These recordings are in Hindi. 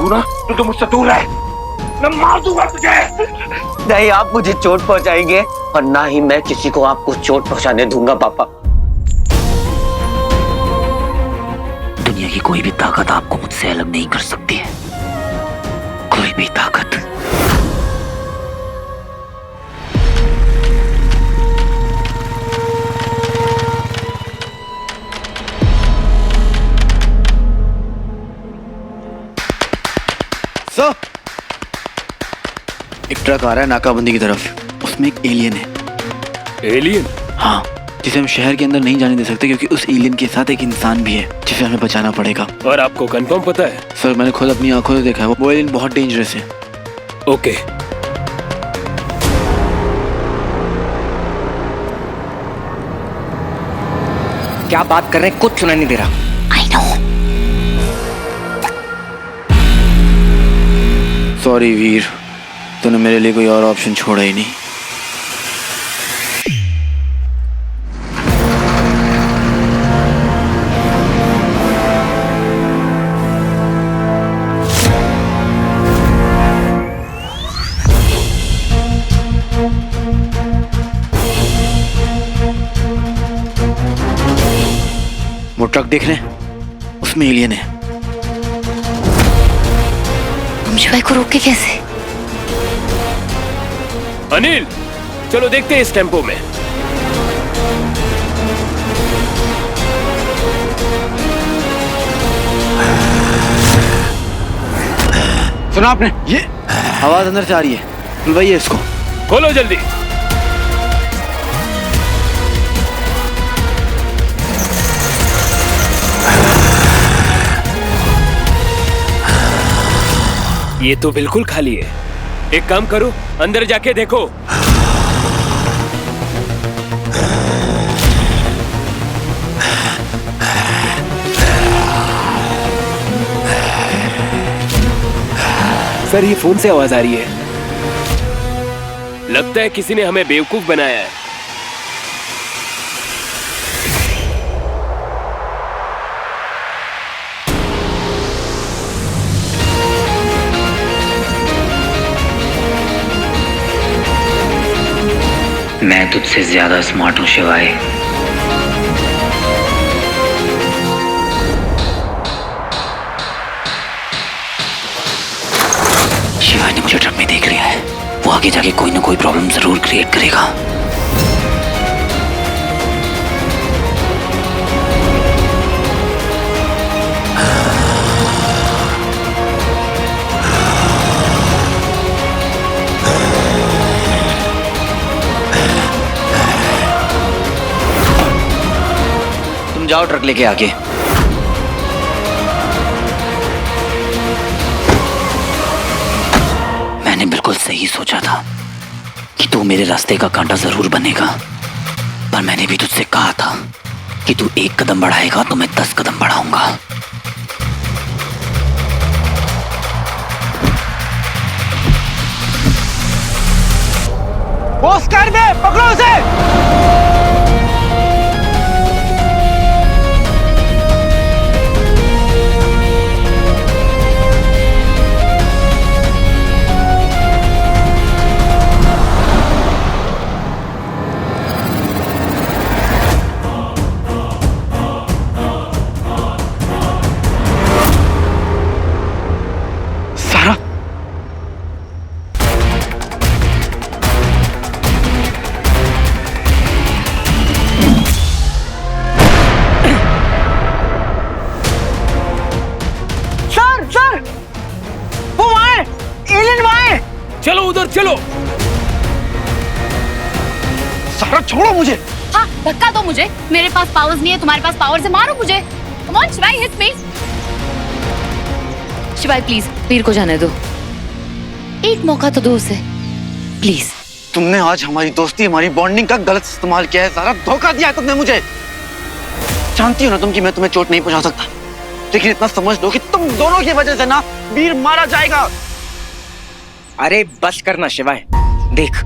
तू तो मुझसे दूर है, मैं मार दूंगा तुझे। नहीं, आप मुझे चोट पहुंचाएंगे और ना ही मैं किसी को आपको चोट पहुंचाने दूंगा पापा। दुनिया की कोई भी ताकत आपको मुझसे अलग नहीं कर सकती है, कोई भी ताकत। सर, एक ट्रक आ रहा है नाकाबंदी की तरफ, उसमें एक एलियन है। एलियन? हाँ, जिसे हम शहर के अंदर नहीं जाने दे सकते क्योंकि उस एलियन के साथ एक इंसान भी है जिसे हमें बचाना पड़ेगा। और आपको कंफर्म पता है? सर, मैंने खुद अपनी आंखों से देखा है, वो एलियन बहुत डेंजरस है। ओके। क्या बात कर रहे हैं, कुछ सुनाई नहीं दे रहा। I know. सॉरी वीर, तूने मेरे लिए कोई और ऑप्शन छोड़ा ही नहीं। वो ट्रक देख रहे हैं, उसमें एलियन है। हम शिवाय को रोके कैसे? अनिल, चलो देखते हैं इस टेम्पो में। सुना आपने? ये आवाज अंदर से आ रही है, बुलवाइए इसको। खोलो जल्दी। ये तो बिल्कुल खाली है। एक काम करो, अंदर जाके देखो। सर, ये फोन से आवाज आ रही है। लगता है किसी ने हमें बेवकूफ बनाया है। मैं तुझसे ज्यादा स्मार्ट हूं शिवाय। शिवाय ने मुझे ट्रक में देख लिया है, वो आगे जाके कोई ना कोई प्रॉब्लम जरूर क्रिएट करेगा। जाओ ट्रक लेके आगे। मैंने बिल्कुल सही सोचा था कि तू मेरे रास्ते का कांटा जरूर बनेगा, पर मैंने भी तुझसे कहा था कि तू एक कदम बढ़ाएगा तो मैं 10 कदम बढ़ाऊंगा। बॉस कर दे, पकड़ो उसे। सारा, सर, वो वहां है, एलियन वहां है। चलो उधर चलो। सारा छोड़ो मुझे। हाँ, धक्का दो मुझे। मेरे पास पावर्स नहीं है, तुम्हारे पास पावर्स है, मारो मुझे। कम ऑन शिवाय, हिट मी। शिवाय प्लीज, वीर को जाने दो, एक मौका तो दो उसे प्लीज। तुमने आज हमारी दोस्ती, हमारी बॉन्डिंग का गलत इस्तेमाल किया है सारा, धोखा दिया है तुमने मुझे। जानती हो ना तुम कि मैं तुम्हें चोट नहीं पहुंचा सकता, लेकिन इतना समझ लो कि तुम दोनों की वजह से ना वीर मारा जाएगा। अरे बस करना शिवाय, देख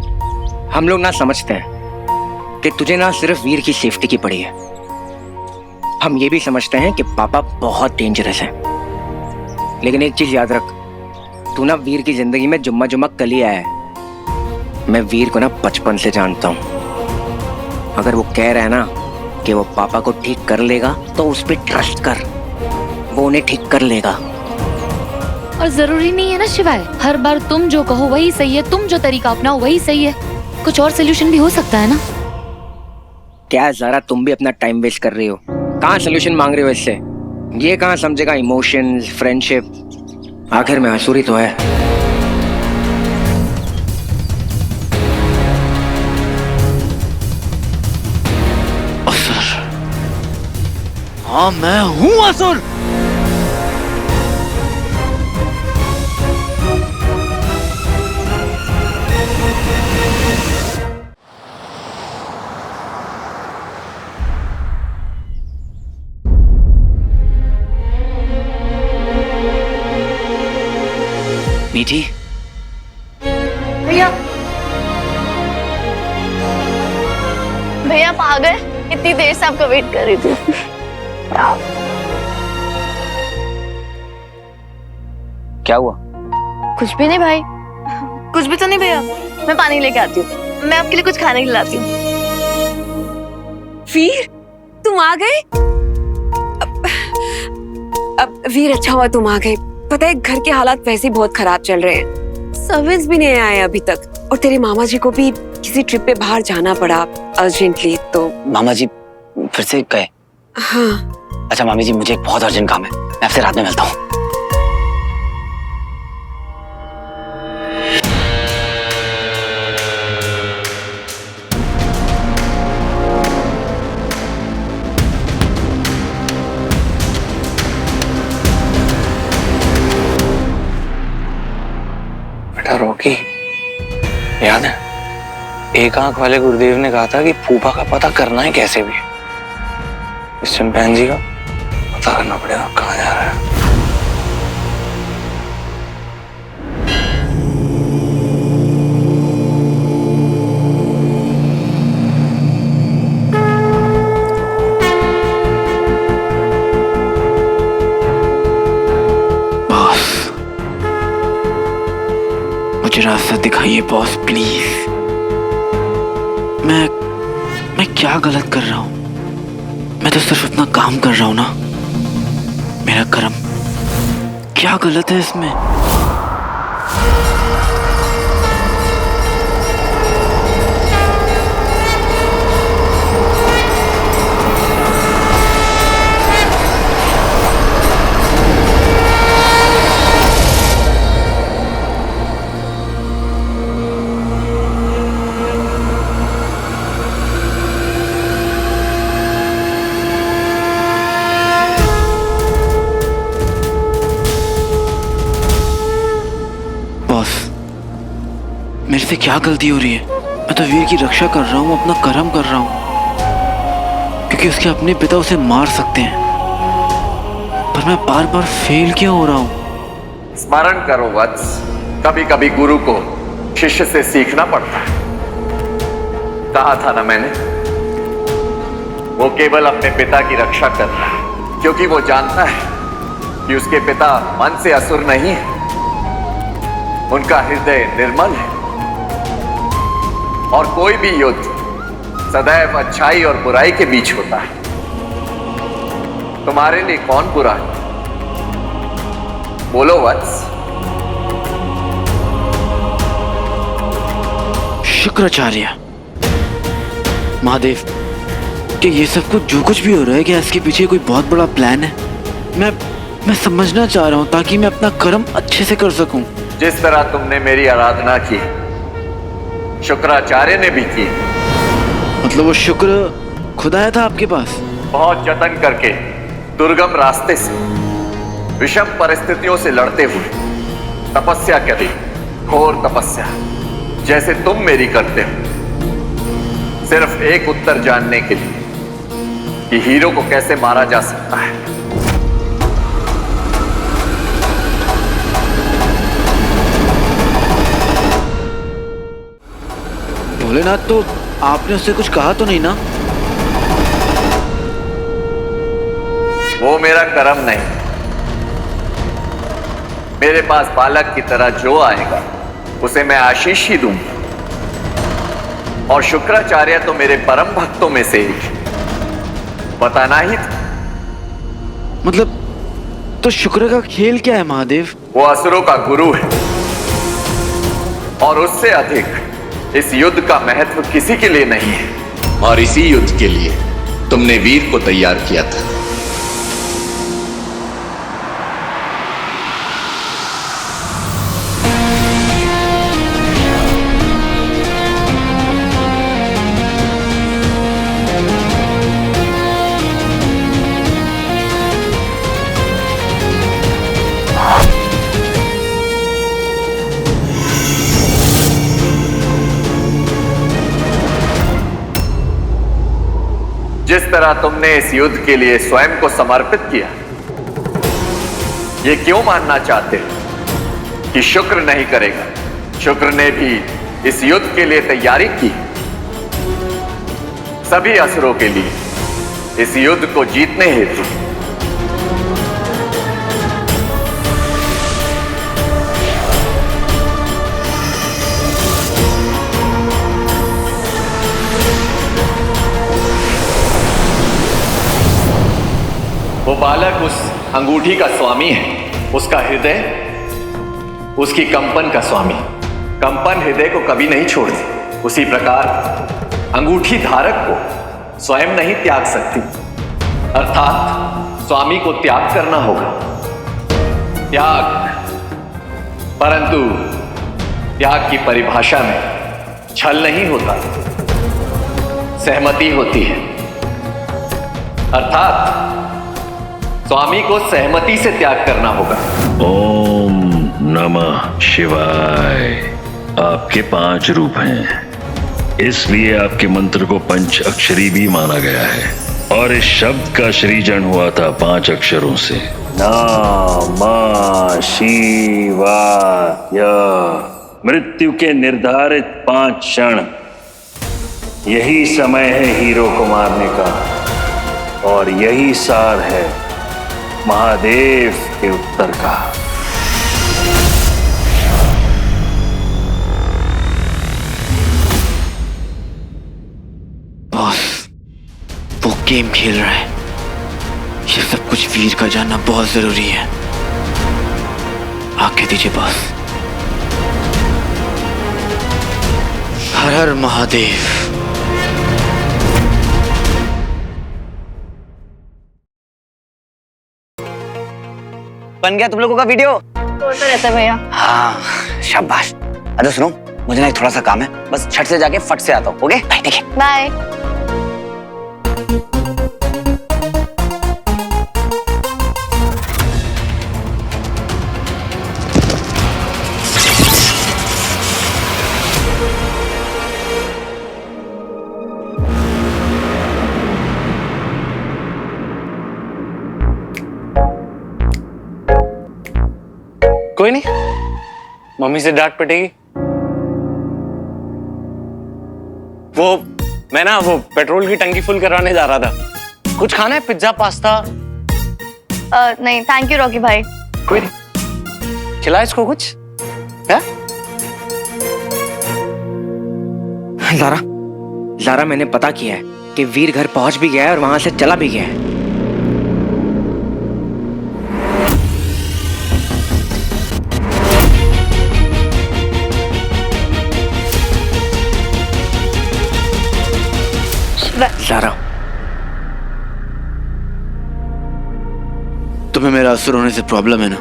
हम लोग ना समझते हैं कि तुझे ना सिर्फ वीर की सेफ्टी की पड़ी है, हम ये भी समझते हैं कि पापा बहुत डेंजरस है। लेकिन एक चीज याद रख, तू ना वीर की जिंदगी में जुम्मा जुम्मा कल ही आया है। मैं वीर को ना बचपन से जानता हूँ। अगर वो कह रहा है ना कि वो पापा को ठीक कर लेगा तो उस पर ट्रस्ट कर, वो उन्हें ठीक कर लेगा। और जरूरी नहीं है ना शिवाय, हर बार तुम जो कहो वही सही है, तुम जो तरीका अपनाओ वही सही है। कुछ और सोल्यूशन भी हो सकता है ना। क्या ज़रा तुम भी अपना टाइम वेस्ट कर रही हो? कहाँ सोल्यूशन मांग रहे हो इससे? ये कहाँ समझेगा इमोशंस, फ्रेंडशिप। आखिर में आसुरी तो है। असुर? हाँ मैं हूँ असुर। मीठी, भैया भैया आप आ गए? इतनी देर से आपका वेट कर रही थी। क्या हुआ? कुछ भी नहीं भाई, कुछ भी तो नहीं भैया। मैं पानी लेके आती हूँ, मैं आपके लिए कुछ खाने के लिए लाती हूँ। वीर, तुम आ गए? अब वीर अच्छा हुआ तुम आ गए। पता है घर के हालात वैसे ही बहुत खराब चल रहे हैं, सर्विस भी नहीं आए अभी तक, और तेरे मामा जी को भी किसी ट्रिप पे बाहर जाना पड़ा अर्जेंटली। तो मामा जी फिर से गए? हाँ। अच्छा मामी जी, मुझे एक बहुत अर्जेंट काम है, मैं आपसे रात में मिलता हूँ। रॉकी, याद है एक आंख वाले गुरुदेव ने कहा था कि फूफा का पता करना है कैसे भी। इस चिंपैंजी का पता करना पड़ेगा कहाँ जा रहा है। मुझे रास्ता दिखाइए बॉस प्लीज। मैं क्या गलत कर रहा हूँ? मैं तो सिर्फ अपना काम कर रहा हूँ ना। मेरा कर्म क्या गलत है इसमें? मेरे से क्या गलती हो रही है? मैं तो वीर की रक्षा कर रहा हूँ, अपना कर्म कर रहा हूँ, क्योंकि उसके अपने पिता उसे मार सकते हैं। पर मैं बार बार फेल क्यों हो रहा हूँ? स्मरण करो वत्स, कभी कभी गुरु को शिष्य से सीखना पड़ता है। कहा था ना मैंने, वो केवल अपने पिता की रक्षा कर रहा है क्योंकि वो जानता है कि उसके पिता मन से असुर नहीं है, उनका हृदय निर्मल है। और कोई भी युद्ध सदैव अच्छाई और बुराई के बीच होता है। तुम्हारे लिए कौन बुरा है? बोलो वत्स। शुक्राचार्य, महादेव, कि ये सब कुछ जो कुछ भी हो रहा है, क्या इसके पीछे कोई बहुत बड़ा प्लान है? मैं समझना चाह रहा हूँ ताकि मैं अपना कर्म अच्छे से कर सकूं। जिस तरह तुमने मेरी आराधना की, शुक्राचार्य ने भी की। मतलब वो शुक्र खुद आया था आपके पास? बहुत जतन करके दुर्गम रास्ते से, विषम परिस्थितियों से लड़ते हुए तपस्या करी, घोर तपस्या जैसे तुम मेरी करते हो, सिर्फ एक उत्तर जानने के लिए कि हीरो को कैसे मारा जा सकता है। भोलेनाथ, तो आपने उससे कुछ कहा तो नहीं ना? वो मेरा कर्म नहीं, मेरे पास बालक की तरह जो आएगा उसे मैं आशीष ही दूंगा। और शुक्राचार्य तो मेरे परम भक्तों में से एक है। बताना ही था। मतलब तो शुक्र का खेल क्या है महादेव? वो असुरों का गुरु है और उससे अधिक इस युद्ध का महत्व किसी के लिए नहीं है। और इसी युद्ध के लिए तुमने वीर को तैयार किया था। जिस तरह तुमने इस युद्ध के लिए स्वयं को समर्पित किया, ये क्यों मानना चाहते हो कि शुक्र नहीं करेगा? शुक्र ने भी इस युद्ध के लिए तैयारी की, सभी असुरों के लिए, इस युद्ध को जीतने हेतु। वो बालक उस अंगूठी का स्वामी है, उसका हृदय उसकी कंपन का स्वामी। कंपन हृदय को कभी नहीं छोड़ती। उसी प्रकार अंगूठी धारक को स्वयं नहीं त्याग सकती, अर्थात स्वामी को त्याग करना होगा। त्याग, परंतु त्याग की परिभाषा में छल नहीं होता, सहमति होती है। अर्थात स्वामी को सहमति से त्याग करना होगा। ओम नमः शिवाय। आपके 5 रूप हैं, इसलिए आपके मंत्र को पंच अक्षरी भी माना गया है। और इस शब्द का सृजन हुआ था 5 अक्षरों से। नमः शिवाय। मृत्यु के निर्धारित 5 क्षण, यही समय है हीरो को मारने का, और यही सार है महादेव के उत्तर का। बॉस, वो गेम खेल रहा है। ये सब कुछ वीर का जानना बहुत जरूरी है। आके दीजिए बॉस। हर हर महादेव। बन गया तुम लोगों का वीडियो? तो रहता है भैया। हाँ शाबाश। अच्छा सुनो, मुझे ना एक थोड़ा सा काम है, बस छट से जाके फट से आता हूँ। Okay bye. ठीक है बाय। कोई नहीं, मम्मी से डांट पड़ेगी। मैं ना वो पेट्रोल की टंकी फुल करवाने जा रहा था। कुछ खाना है? Pizza, pasta? नहीं थैंक यू रॉकी भाई। कोई नहीं, खिला इसको कुछ है? लारा मैंने पता किया है कि वीर घर पहुंच भी गया है और वहां से चला भी गया है। लारा, तुम्हें मेरा असुर होने से प्रॉब्लम है ना?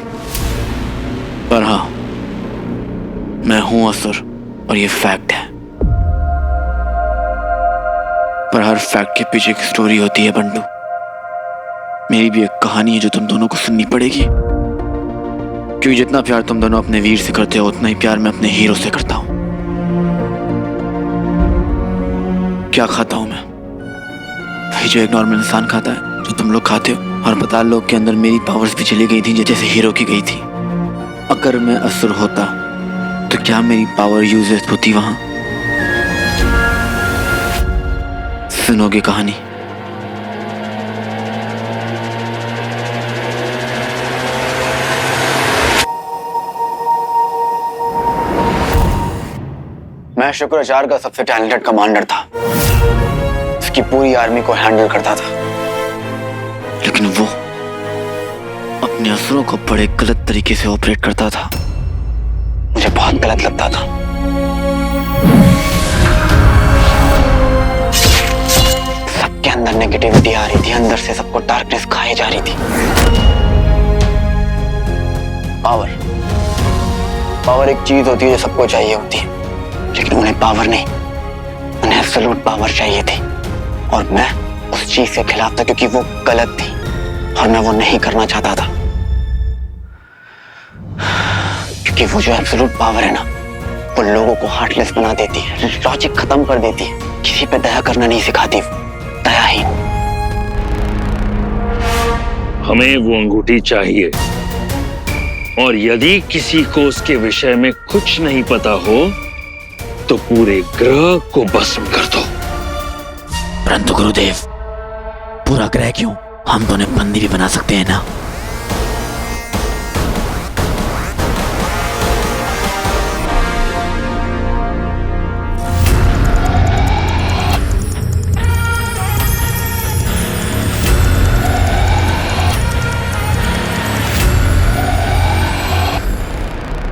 पर हाँ, मैं हूं असुर और ये फैक्ट है। पर हर फैक्ट के पीछे एक स्टोरी होती है बंटू। मेरी भी एक कहानी है जो तुम दोनों को सुननी पड़ेगी। क्योंकि जितना प्यार तुम दोनों अपने वीर से करते हो, उतना ही प्यार मैं अपने हीरो से करता हूं। क्या खाता हूं मैं? वही जो एक नॉर्मल इंसान खाता है, जो तुम लोग खाते हो। और पता लोग के अंदर मेरी पावर्स भी चली गई थी जैसे हीरो की गई थी। अगर मैं असुर होता तो क्या मेरी पावर यूजलेस होती वहां? सुनोगे कहानी? शुक्राचार्य का सबसे टैलेंटेड कमांडर था, उसकी पूरी आर्मी को हैंडल करता था, लेकिन वो अपने असुरों को बड़े गलत तरीके से ऑपरेट करता था। मुझे बहुत गलत लगता था। सबके अंदर नेगेटिविटी आ रही थी, अंदर से सबको डार्कनेस खाई जा रही थी। पावर एक चीज होती है जो सबको चाहिए होती है, लेकिन उन्हें पावर नहीं, उन्हें एब्सोल्यूट पावर चाहिए थी। और मैं उस चीज के खिलाफ था क्योंकि वो गलत थी और मैं वो नहीं करना चाहता था। क्योंकि वो जो एब्सोल्यूट पावर है ना, वो लोगों को हार्टलेस बना देती है, लॉजिक खत्म कर देती है, किसी पे दया करना नहीं सिखाती, दयाहीन। हमें वो अंगूठी चाहिए, और यदि किसी को उसके विषय में कुछ नहीं पता हो तो पूरे ग्रह को भस्म कर दो। परंतु गुरुदेव, पूरा ग्रह क्यों, हम तो उन्हें बंदी भी बना सकते हैं ना।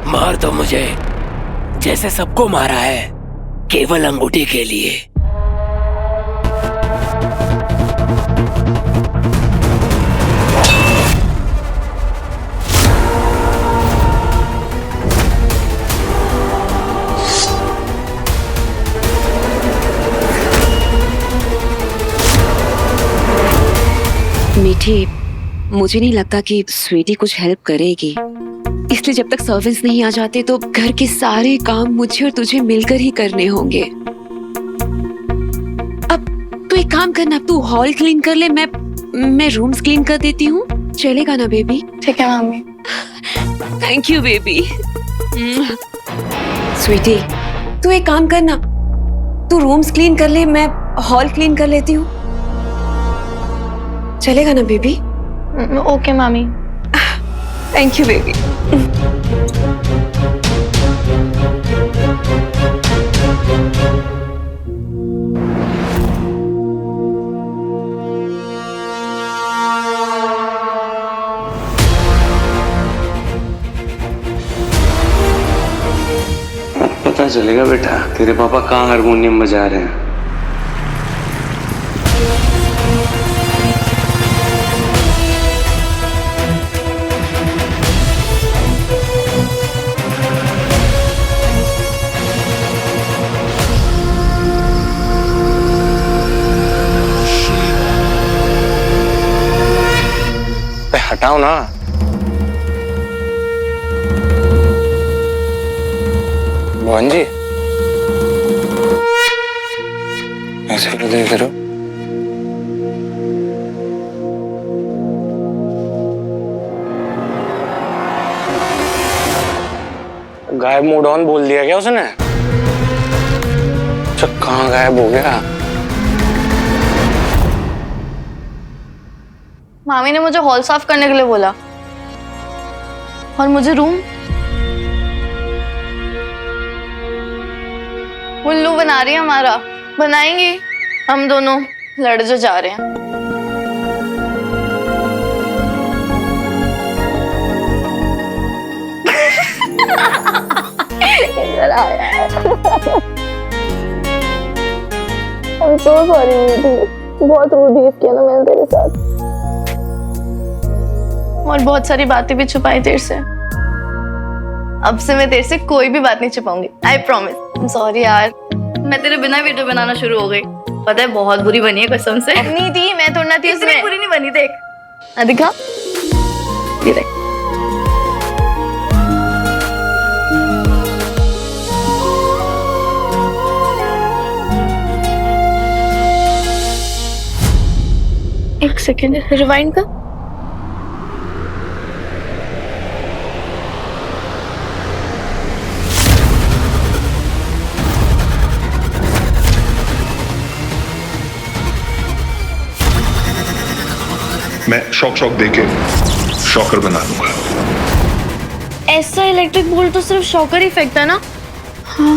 मार दो मुझे जैसे सबको मारा है, केवल अंगूठी के लिए। मीठी, मुझे नहीं लगता कि स्वीटी कुछ हेल्प करेगी, इसलिए जब तक सर्वेंट्स नहीं आ जाते तो घर के सारे काम मुझे और तुझे मिलकर ही करने होंगे। अब तू एक काम करना, तू हॉल क्लीन कर ले, मैं रूम्स क्लीन कर देती हूँ, चलेगा ना बेबी? ठीक है mummy. Thank you baby. Sweetie, तू एक काम करना, तू रूम्स क्लीन कर ले, मैं हॉल क्लीन कर लेती हूँ, चलेगा ना बेबी? ओके मामी। Thank you baby. पता चलेगा बेटा, तेरे पापा कहाँ हारमोनियम बजा रहे हैं। हटाओ ना। मोहन जी, ऐसे क्यों देख रहे हो? गायब मूड ऑन बोल दिया क्या उसने? अच्छा, कहाँ गायब हो गया? मामी ने मुझे हॉल साफ करने के लिए बोला और मुझे रूम। उल्लू बना रही है हमारा, बनाएंगे हम दोनों लड़ जो जा रहे हैं। इधर आया। I'm so sorry मीठी, बहुत रूड बिहेव किया ना मैंने तेरे साथ, और बहुत सारी बातें भी छुपाई तेरे से। अब से मैं तेरे से कोई भी बात नहीं छुपाऊंगी, आई प्रॉमिस। सॉरी यार, मैं तेरे बिना वीडियो बनाना शुरू हो गई। पता है बहुत बुरी बनी है कसम से। नहीं थी, मैं थोड़ा थी उसमें। बुरी नहीं बनी, देख दिखा, ये देख। एक सेकेंड, रिवाइंड कर। मैं शॉक देके शॉकर बना दूंगा। ऐसा इलेक्ट्रिक बोल्ट तो सिर्फ शॉकर ही फेंकता है ना? हाँ।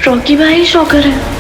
रॉकी भाई शॉकर है।